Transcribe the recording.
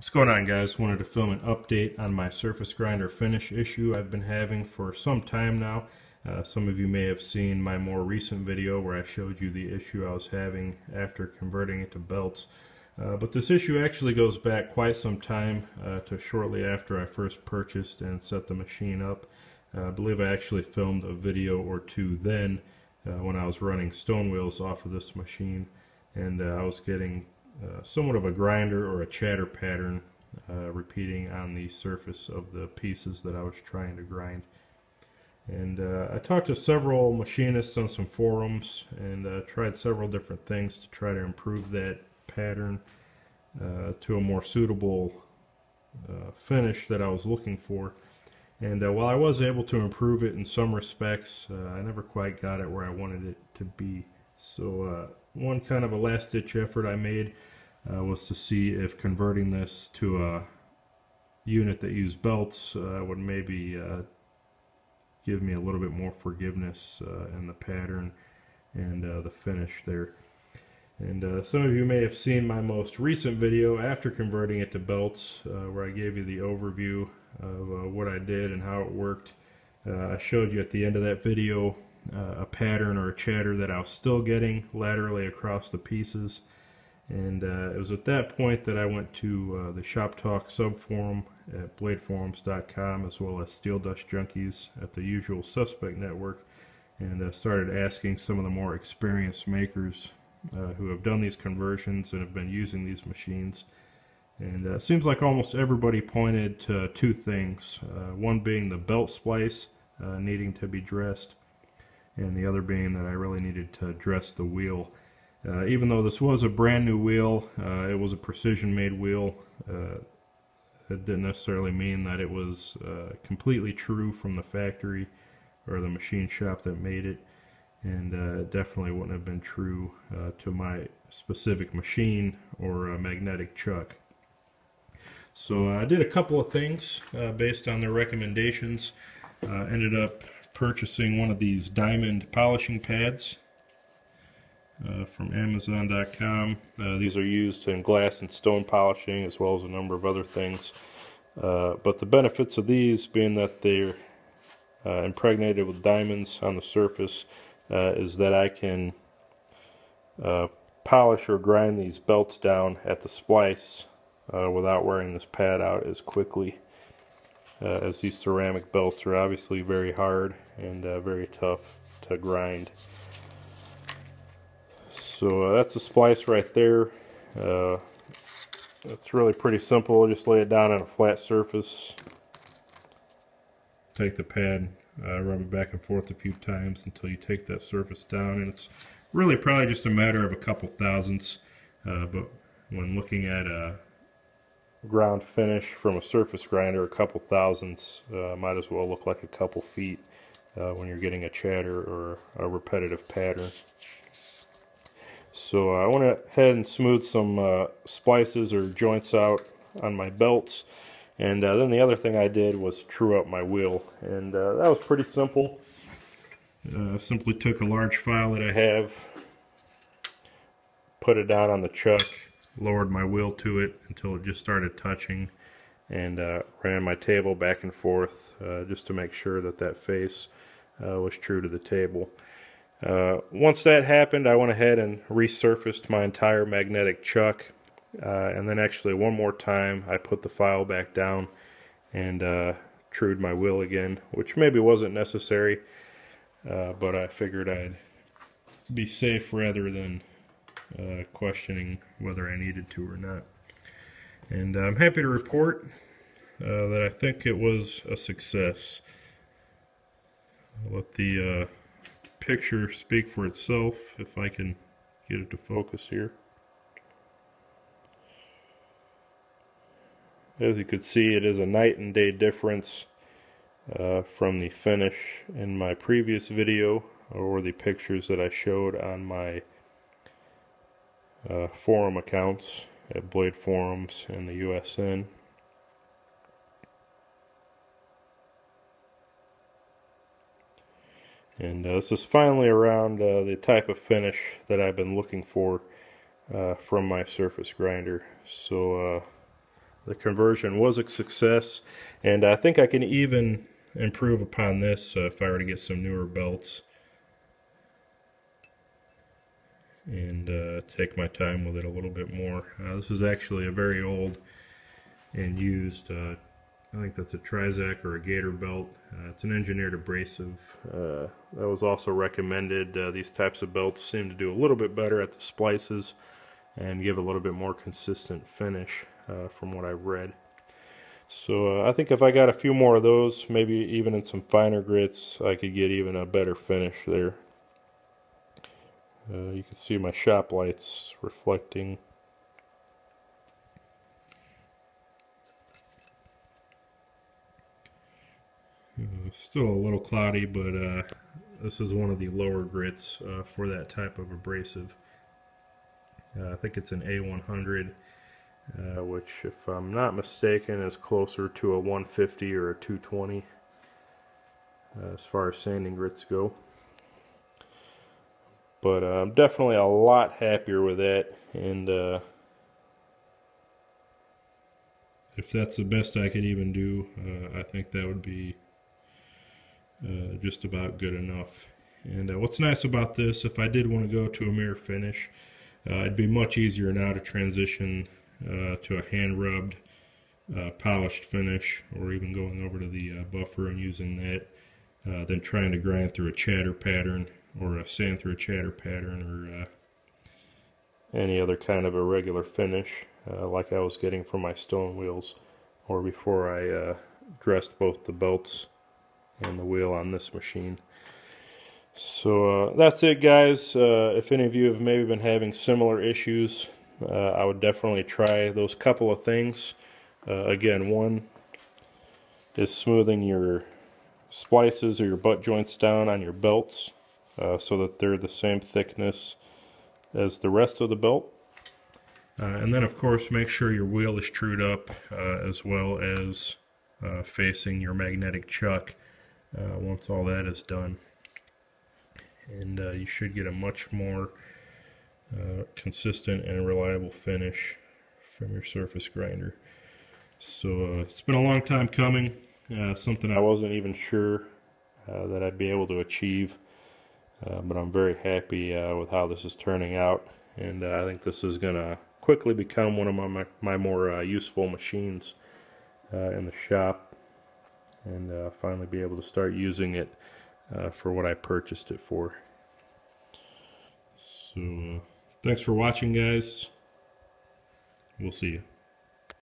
What's going on, guys? Wanted to film an update on my surface grinder finish issue I've been having for some time now. Some of you may have seen my more recent video where I showed you the issue I was having after converting it to belts. But this issue actually goes back quite some time to shortly after I first purchased and set the machine up. I believe I actually filmed a video or two then when I was running stone wheels off of this machine, and I was getting somewhat of a grinder or a chatter pattern repeating on the surface of the pieces that I was trying to grind. And I talked to several machinists on some forums and tried several different things to try to improve that pattern to a more suitable finish that I was looking for. And while I was able to improve it in some respects, I never quite got it where I wanted it to be. So one kind of a last-ditch effort I made was to see if converting this to a unit that used belts would maybe give me a little bit more forgiveness in the pattern and the finish there. And some of you may have seen my most recent video after converting it to belts, where I gave you the overview of what I did and how it worked. I showed you at the end of that video a pattern or a chatter that I was still getting laterally across the pieces. And it was at that point that I went to the Shop Talk subforum at bladeforums.com, as well as Steel Dust Junkies at the Usual Suspect Network, and started asking some of the more experienced makers who have done these conversions and have been using these machines. And it seems like almost everybody pointed to two things, one being the belt splice needing to be dressed, and the other being that I really needed to dress the wheel. Even though this was a brand new wheel, it was a precision made wheel. It didn't necessarily mean that it was completely true from the factory or the machine shop that made it, and it definitely wouldn't have been true to my specific machine or magnetic chuck. So I did a couple of things based on their recommendations. Ended up purchasing one of these diamond polishing pads from Amazon.com. These are used in glass and stone polishing, as well as a number of other things. But the benefits of these, being that they're impregnated with diamonds on the surface, is that I can polish or grind these belts down at the splice without wearing this pad out as quickly, as these ceramic belts are obviously very hard and very tough to grind. So that's a splice right there. It's really pretty simple. Just lay it down on a flat surface, take the pad, rub it back and forth a few times until you take that surface down, and it's really probably just a matter of a couple thousandths, but when looking at a ground finish from a surface grinder, a couple thousandths might as well look like a couple feet when you're getting a chatter or a repetitive pattern. So I went ahead and smoothed some splices or joints out on my belts, and then the other thing I did was true up my wheel, and that was pretty simple. Simply took a large file that I have, put it down on the chuck, lowered my wheel to it until it just started touching, and ran my table back and forth just to make sure that that face was true to the table. Once that happened, I went ahead and resurfaced my entire magnetic chuck, and then actually one more time I put the file back down and trued my wheel again, which maybe wasn't necessary, but I figured I'd be safe rather than questioning whether I needed to or not. And I'm happy to report that I think it was a success. I'll let the picture speak for itself if I can get it to focus here. As you could see, it is a night and day difference from the finish in my previous video or the pictures that I showed on my forum accounts at Blade Forums and the USN. And this is finally around the type of finish that I've been looking for from my surface grinder. So The conversion was a success, and I think I can even improve upon this if I were to get some newer belts and take my time with it a little bit more. This is actually a very old and used, I think that's a Trizac or a Gator belt. It's an engineered abrasive. That was also recommended. These types of belts seem to do a little bit better at the splices and give a little bit more consistent finish from what I've read. So I think if I got a few more of those, maybe even in some finer grits, I could get even a better finish there. You can see my shop lights reflecting. Still a little cloudy, but this is one of the lower grits for that type of abrasive. I think it's an A100, which, if I'm not mistaken, is closer to a 150 or a 220 as far as sanding grits go. But I'm definitely a lot happier with that, and if that's the best I could even do, I think that would be just about good enough. And what's nice about this, if I did want to go to a mirror finish, it'd be much easier now to transition to a hand-rubbed polished finish, or even going over to the buffer and using that, than trying to grind through a chatter pattern or sand through a chatter pattern or any other kind of irregular finish like I was getting from my stone wheels, or before I dressed both the belts and the wheel on this machine. So that's it, guys. If any of you have maybe been having similar issues, I would definitely try those couple of things. Again, one is smoothing your splices or your butt joints down on your belts so that they're the same thickness as the rest of the belt. And then, of course, make sure your wheel is trued up as well as facing your magnetic chuck once all that is done. And you should get a much more consistent and reliable finish from your surface grinder. So it's been a long time coming, something I wasn't even sure that I'd be able to achieve, but I'm very happy with how this is turning out, and I think this is going to quickly become one of my more useful machines in the shop, and finally be able to start using it for what I purchased it for. So thanks for watching, guys. We'll see you.